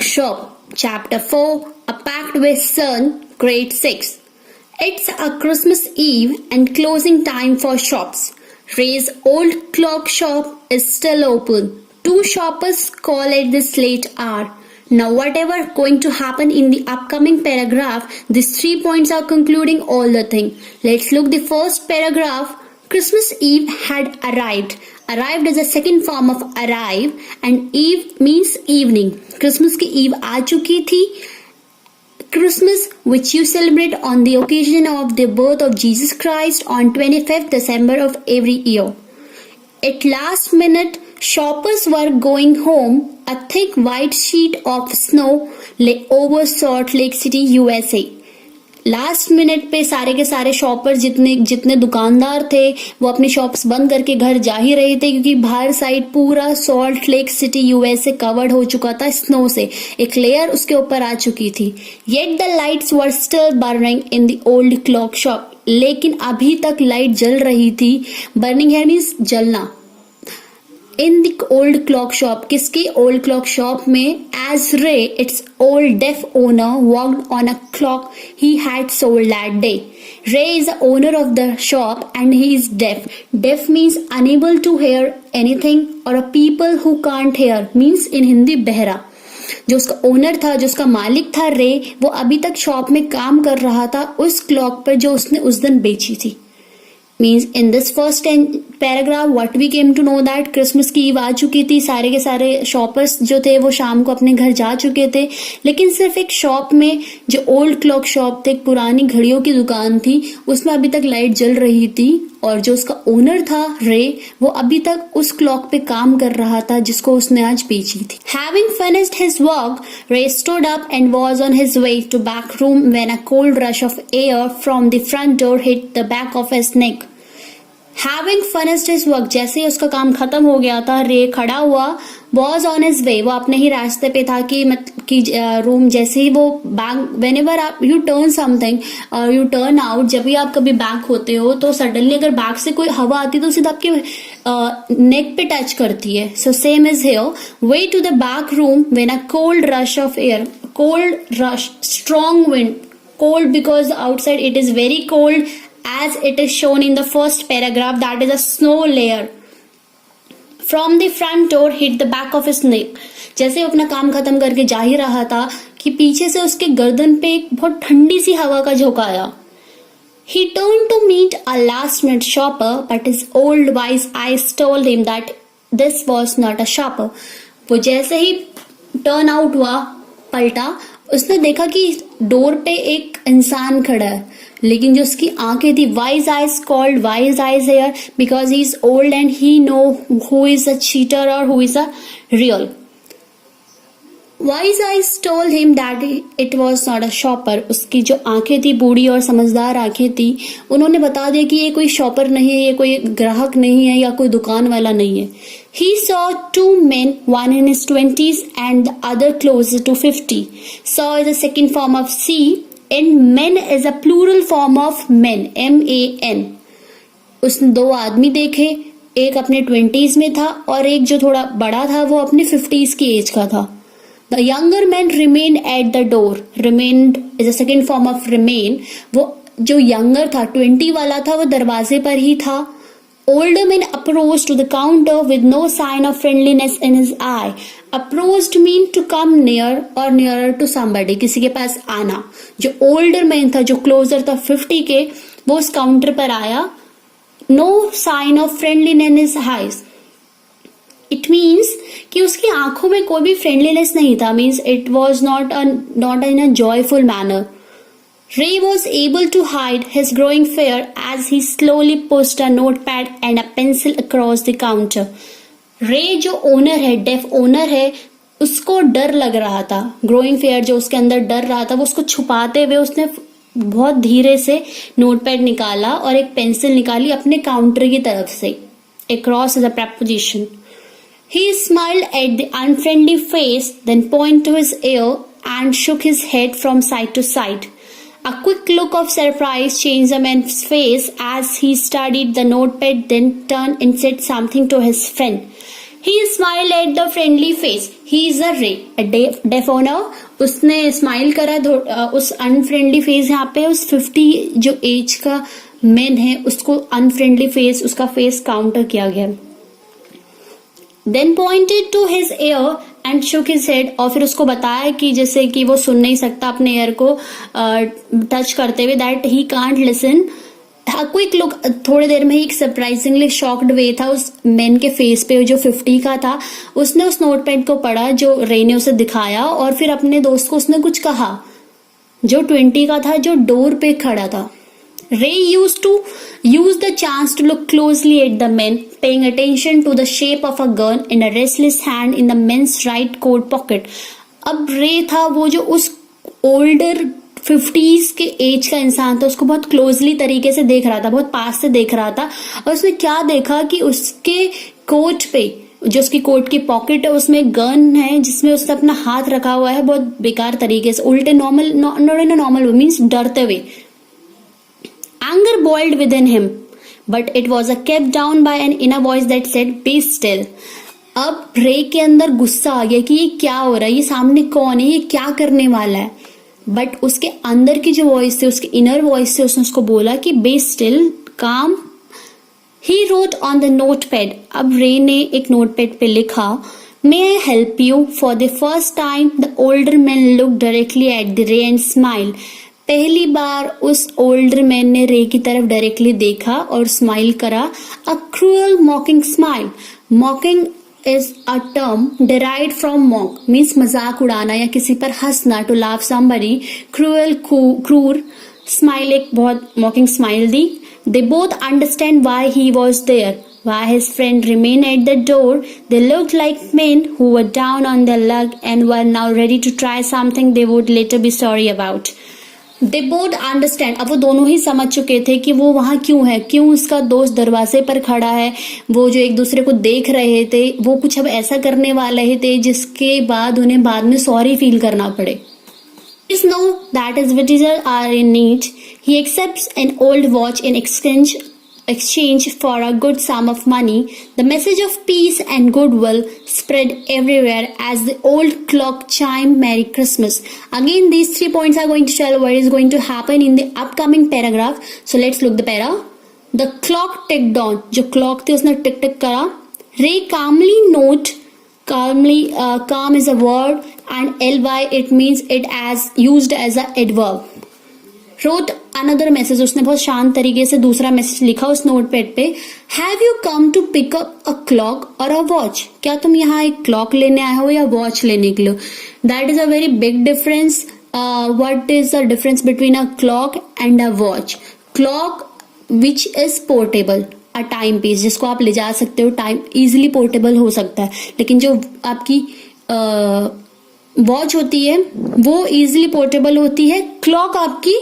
Bookshop, Chapter 4, A Pact with Sun, Grade 6. It's a Christmas Eve and closing time for shops. Ray's old clock shop is still open. Two shoppers call at this late hour. Now whatever going to happen in the upcoming paragraph, these 3 points are concluding all the thing. Let's look the first paragraph. Christmas Eve had arrived. Arrived is a second form of arrive and eve means evening. Christmas की eve आ चुकी थी. Christmas, which you celebrate on the occasion of the birth of Jesus Christ on 25th December of every year. At last minute, shoppers were going home. A thick white sheet of snow lay over Salt Lake City, USA. Last minute पे सारे के सारे shopper जितने दुकानदार थे वो अपनी shops बंद करके घर जा ही रहे थे क्योंकि बाहर साइड पूरा salt lake city USA covered हो चुका था स्नो से. एक लेयर उसके ऊपर आ चुकी थी. Yet the lights were still burning in the old clock shop. लेकिन अभी तक लाइट जल रही थी. बर्निंग है मीन्स जलना. In the old clock shop, किसकी old clock shop में, as Ray, its old deaf owner, worked on a clock he had sold that day. Ray is the owner of the shop and he is deaf. Deaf means unable to hear anything or a people who can't hear means in Hindi बहरा. जो उसका owner था, जो उसका मालिक था रे, वो अभी तक शॉप में काम कर रहा था उस क्लॉक पर जो उसने उस दिन बेची थी. Means in this first paragraph what we came to know that Christmas की ईव आ चुकी थी. सारे के सारे शॉपर्स जो थे वो शाम को अपने घर जा चुके थे. लेकिन सिर्फ एक शॉप में जो ओल्ड क्लॉक शॉप थे, एक पुरानी घड़ियों की दुकान थी, उसमें अभी तक लाइट जल रही थी और जो उसका ओनर था रे वो अभी तक उस क्लॉक पे काम कर रहा था जिसको उसने आज बेची थी. Having finished his work, Ray stood up and was on his way to back room when a cold rush of air from the front door hit the back of his neck. Having finished his work, जैसे ही उसका काम खत्म हो गया था, रे खड़ा हुआ. was on his way, वो अपने ही रास्ते पे था कि रूम. जैसे ही वो back, whenever you turn something or you turn out, जब भी आप कभी बैक होते हो तो सडनली अगर बैक से कोई हवा आती है तो सीधा आपके नेक पे टच करती है. So same is here. Way to the back room when a cold rush of air, cold rush, strong wind, cold because outside it is very cold. As it is shown in the first paragraph, that is a snow layer from the front door hit the back of his neck. जैसे वो अपना काम खत्म करके जा ही रहा था कि पीछे से उसके गर्दन पे एक बहुत ठंडी सी हवा का झोंका आया. He turned to meet a last minute shopper, but his old wise eyes told him that this was not a shopper. वो जैसे ही टर्न आउट हुआ, पलटा, उसने देखा कि डोर पे एक इंसान खड़ा है. लेकिन जो उसकी आंखें थी, wise eyes called wise eyes here because he is old and he know who is a cheater और who is a real. Wise eyes told him that it was not a shopper. उसकी जो आंखें थी, बूढ़ी और समझदार आंखें थी, उन्होंने बता दिया कि ये कोई शॉपर नहीं है, ये कोई ग्राहक नहीं है या कोई दुकान वाला नहीं है. He saw two men, one in his 20s and the other closer to 50. Saw is a second form of see and men is a plural form of men, M-A-N. उसने दो आदमी देखे, एक अपने 20s में था और एक जो थोड़ा बड़ा था वो अपने 50s की एज का था. The younger man remained at the door. Remained is a second form of remain. वो जो younger था, 20 वाला था, वो दरवाजे पर ही था. Older man approached to the counter with no sign of friendliness in his eye. Approached mean to come near or nearer to somebody. किसी के पास आना. जो older man था, जो closer था 50 के, वो उस काउंटर पर आया. No sign of friendliness in his eyes. It means कि उसकी आंखों में कोई भी friendliness नहीं था. Means it was not in a joyful manner. Ray was able to hide his growing fear as he slowly pushed a notepad and a pencil across the counter. Ray जो owner है, def owner है, उसको डर लग रहा था. Growing fair जो उसके अंदर डर रहा था वो उसको छुपाते हुए उसने बहुत धीरे से नोटपैड निकाला और एक पेंसिल निकाली अपने काउंटर की तरफ से. Across is a preposition. He smiled at the unfriendly face, then pointed to his ear and shook his head from side to side. A quick look of surprise changed the man's face as he studied the notepad, then turned and said something to his friend. He smiled at the friendly face. He is a Ray, a deaf owner. उसने smile करा उस unfriendly face, यहाँ पे उस 50 जो as का man है उसको अनफ्रेंडली फेस, उसका फेस काउंटर किया गया. Then pointed to his ear and shook his head. और फिर उसको बताया कि जैसे कि वो सुन नहीं सकता अपने ईयर को टच करते हुए, that he can't listen. Quick look, थोड़ी देर में ही एक सरप्राइजिंगली शॉक्ड वे था उस मैन के फेस पे जो 50 का था. उसने उस नोटपैड को पढ़ा जो रे ने उसे दिखाया और फिर अपने दोस्त को उसने कुछ कहा जो 20 का था, जो डोर पे खड़ा था. Ray used to use the chance to look closely at the men, paying attention to the shape of a gun in a restless hand in the men's right coat pocket. अब रे था वो जो उस older 50s के as का इंसान था, उसको बहुत क्लोजली तरीके से देख रहा था, बहुत पास से देख रहा था. और उसने क्या देखा कि उसके कोट पे, जो उसकी कोट की पॉकेट है, उसमें गन है जिसमें उसने अपना हाथ रखा हुआ है बहुत बेकार तरीके से, उल्टे normal, not in a normal way, means डरते हुए. Anger boiled within him, but it was kept down by an inner voice that said, "Be still." अब रे के अंदर गुस्सा आ गया कि ये क्या हो रहा है, ये सामने कौन है, ये क्या करने वाला है. बट उसके अंदर की जो वॉइस थी, उसके इनर वॉइस से उसने उसको बोला कि बी स्टिल, काम. He wrote on the notepad. अब रे ने एक नोटपैड पे लिखा, "May I help you?" For the first time, the older man looked directly at the Ray and smiled. पहली बार उस ओल्डर मैन ने रे की तरफ डायरेक्टली देखा और स्माइल करा. अ cruel मॉकिंग smile. मॉकिंग is a term derived from mock, means मजाक उड़ाना या किसी पर हंसना, टू laugh somebody. क्रूअल, क्रूर. स्माइल एक बहुत मॉकिंग smile the. They both understand why he was there, why his friend remained at the door. They looked like men who were down on their luck and were now ready to try something they would later be sorry about. They both understand. अब वो दोनों ही समझ चुके थे कि वो वहां क्यों है, क्यों उसका दोस्त दरवाजे पर खड़ा है. वो जो एक दूसरे को देख रहे थे, वो कुछ अब ऐसा करने वाले थे जिसके बाद उन्हें बाद में सॉरी फील करना पड़े. Please know that his visitors are in need. He accepts an old watch in exchange for a good sum of money. The message of peace and goodwill spread everywhere as the old clock chimed Merry Christmas. Again, these 3 points are going to tell what is going to happen in the upcoming paragraph. So let's look the para. The clock ticked on. जो clock थी उसने टिक टिक करा. Ray calmly note. Calm is a word and ly it means it as used as a adverb. Wrote another message. उसने बहुत शांत तरीके से दूसरा मैसेज लिखा उस नोटपैड पे. Have you come to pick up a clock or a watch? क्या तुम यहाँ एक क्लॉक लेने आए हो या वॉच लेने के लिए? That is a very big difference. What is the difference between a clock and a watch? Clock which is portable, a time piece जिसको आप ले जा सकते हो, टाइम इजिली पोर्टेबल हो सकता है. लेकिन जो आपकी वॉच होती है वो इजिली पोर्टेबल होती है, क्लॉक आपकी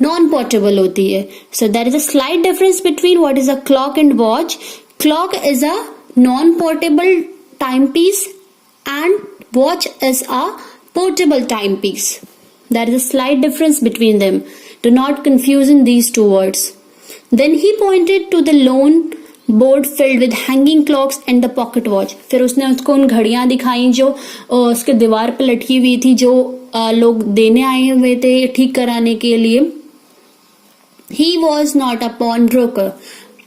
नॉन पोर्टेबल होती है. So there is a slight difference between what is a clock and watch. Clock is a non portable time piece and watch is a portable timepiece. There is a slight difference between them. Do not confuse in these two words. Then he pointed to the lone board filled with hanging clocks and the pocket watch. फिर उसने उसको उन घड़ियां दिखाई जो उसके दीवार पे लटकी हुई थी, जो लोग देने आए हुए थे ठीक कराने के लिए. He was not a pawnbroker.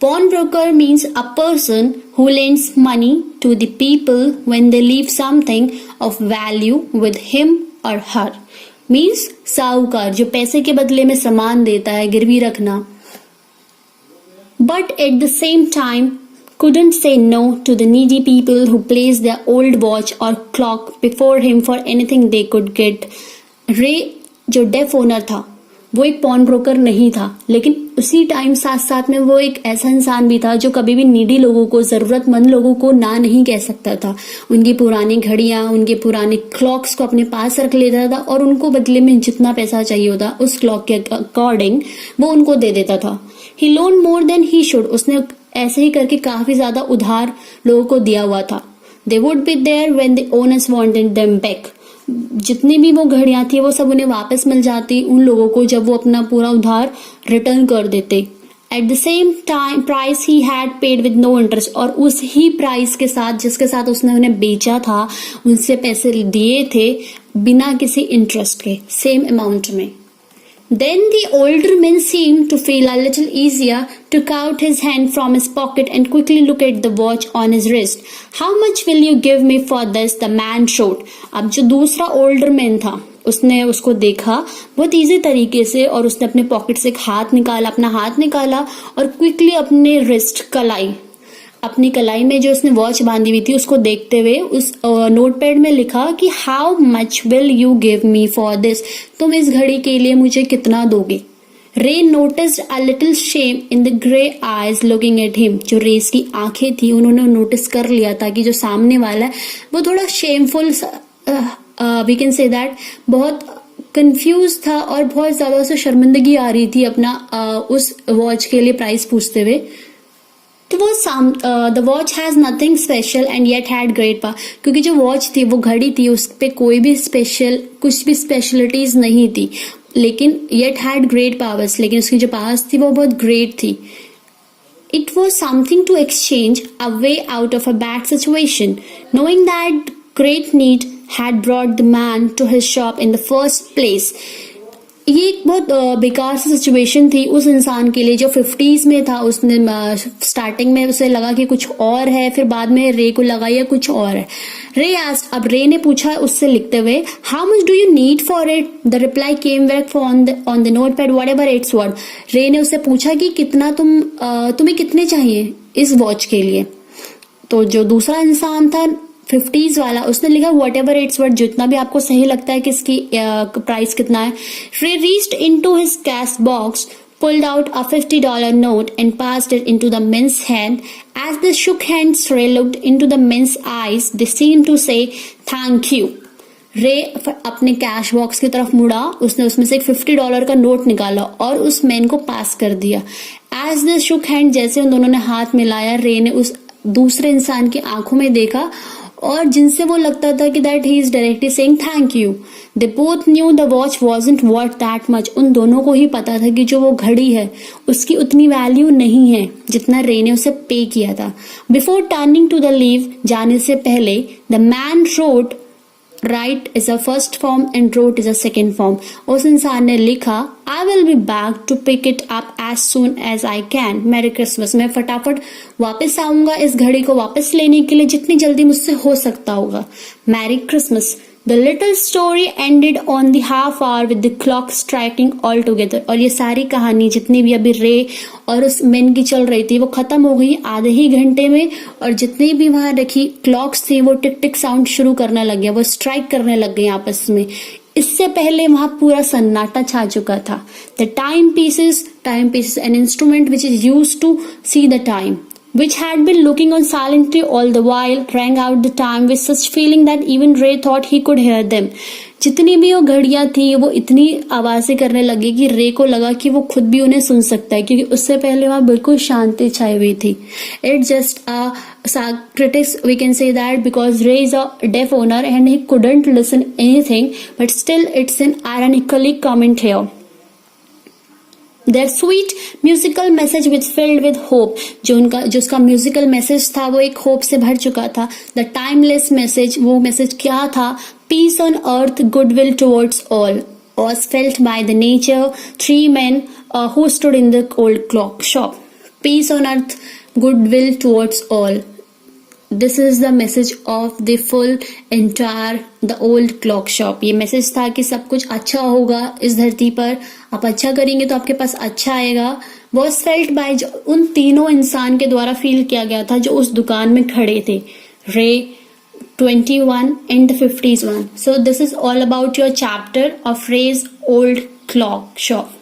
Pawnbroker means a person who lends money to the people when they leave something of value with him or her. Means साहूकार जो पैसे के बदले में सामान देता है, गिरवी रखना. But at the same time couldn't say no to the needy people who placed their old watch or clock before him for anything they could get. रे जो डेफ ओनर था वो एक पॉन ब्रोकर नहीं था, लेकिन उसी टाइम साथ साथ में वो एक ऐसा इंसान भी था जो कभी भी नीडी लोगों को, जरूरतमंद लोगों को ना नहीं कह सकता था. उनकी पुरानी घड़ियां, उनके पुराने क्लॉक्स को अपने पास रख लेता था और उनको बदले में जितना पैसा चाहिए होता उस क्लॉक के अकॉर्डिंग वो उनको दे देता था. He loan more than he should. उसने ऐसे ही करके काफी ज्यादा उधार लोगों को दिया हुआ था. They would be there when the owners wanted them back. जितनी भी वो घड़ियां थी वो सब उन्हें वापस मिल जाती उन लोगों को जब वो अपना पूरा उधार रिटर्न कर देते. At the same time price he had paid with no interest, और उस ही प्राइस के साथ जिसके साथ उसने उन्हें बेचा था उनसे पैसे दिए थे बिना किसी इंटरेस्ट के, सेम अमाउंट में. Then the older man seemed to feel a little easier, took out his hand from his pocket and quickly looked at the watch on his wrist. How much will you give me for this? The man showed. अब जो दूसरा older man था उसने उसको देखा बहुत easy तरीके से, और उसने अपने पॉकेट से एक हाथ निकाला, अपना हाथ निकाला और क्विकली अपने रिस्ट अपनी कलाई में जो उसने वॉच बांधी हुई थी उसको देखते हुए उस नोटपैड में लिखा कि how much will you give me for this, तुम इस घड़ी के लिए मुझे कितना दोगे. रे noticed a little shame in the grey eyes looking at him. जो रेस की आंखें थी उन्होंने नोटिस कर लिया था कि जो सामने वाला है वो थोड़ा shameful, we can say that, बहुत कंफ्यूज था और बहुत ज्यादा उसे शर्मिंदगी आ रही थी अपना उस वॉच के लिए प्राइस पूछते हुए. तो वो the watch has nothing special and yet had great power. क्योंकि जो वॉच थी वो घड़ी थी, उस पे कोई भी कुछ भी स्पेशलिटीज नहीं थी, लेकिन येट हैड ग्रेट पावर्स, लेकिन उसकी जो पावर्स थी वो बहुत ग्रेट थी. It was something to exchange, a way out of a bad situation. Knowing that great need had brought the man to his shop in the first place. ये एक बहुत बेकार सी सिचुएशन थी उस इंसान के लिए जो 50s में था. उसने स्टार्टिंग में उसे लगा कि कुछ और है, फिर बाद में रे को लगा या कुछ और है. रे आस्क्ड, अब रे ने पूछा उससे लिखते हुए, how much do you need for it. The reply came back on the notepad whatever it's worth. रे ने उससे पूछा कि कितना तुम्हें कितने चाहिए इस वॉच के लिए. तो जो दूसरा इंसान था 50s वाला, उसने लिखा वट एवर इट्स वर्थ, जितना भी आपको सही लगता है कि इसकी प्राइस कितना है. रे reached into his cash box, pulled out a $50 note and passed it into the men's hand. As they shook hands, Ray looked into the men's eyes. They seemed to say, "Thank you." रे अपने cash box की तरफ मुड़ा, उसने उसमें से एक $50 का नोट निकाला और उस मैन को पास कर दिया. एज दे शुक हैंड, जैसे उन दोनों ने हाथ मिलाया, रे ने उस दूसरे इंसान की आंखों में देखा और जिनसे वो लगता था कि that he is directly saying thank you. They both new the watch wasn't worth that much. उन दोनों को ही पता था कि जो वो घड़ी है उसकी उतनी वैल्यू नहीं है जितना रे ने उसे पे किया था. Before turning to the leave, जाने से पहले, the man wrote, write is a first form and wrote is a second form. उस इंसान ने लिखा, I will be back to pick it up as soon as I can. Merry Christmas. मैं फटाफट वापस आऊंगा इस घड़ी को वापस लेने के लिए जितनी जल्दी मुझसे हो सकता होगा. Merry Christmas. The little story ended on the half hour with the clock striking all together. और ये सारी कहानी जितनी भी अभी रे और उस मैन की चल रही थी वो खत्म हो गई आधे ही घंटे में, और जितनी भी वहां रखी क्लॉक्स थी वो टिक टिक साउंड शुरू करने लग गया, वो स्ट्राइक करने लग गई आपस में. इससे पहले वहां पूरा सन्नाटा छा चुका था. The time pieces an instrument which is used to see the time, which had been looking on silently all the while, rang out the time with such feeling that even Ray thought he could hear them. जितनी भी वो घड़ियां थी वो इतनी आवाजें करने लगी कि रे को लगा कि वो खुद भी उन्हें सुन सकता है, क्योंकि उससे पहले वहां बिल्कुल शांति छाई हुई थी. It's just a critics, we can say that, because Ray is a deaf owner and he couldn't listen anything, but still it's an ironically comment here. Their sweet musical message which filled with hope. जो उसका musical message था वो एक hope से भर चुका था. The timeless message, वो मैसेज क्या था? Peace on earth, goodwill towards all, was felt by the nature. 3 men who stood in the old clock shop. Peace on earth, goodwill towards all. This is the message of the full entire the old clock shop. ये message था कि सब कुछ अच्छा होगा इस धरती पर, आप अच्छा करेंगे तो आपके पास अच्छा आएगा. Was felt by, उन तीनों इंसान के द्वारा फील किया गया था जो उस दुकान में खड़े थे. Ray, 21 and the 50s one. So this is all about your chapter of Ray's old clock shop.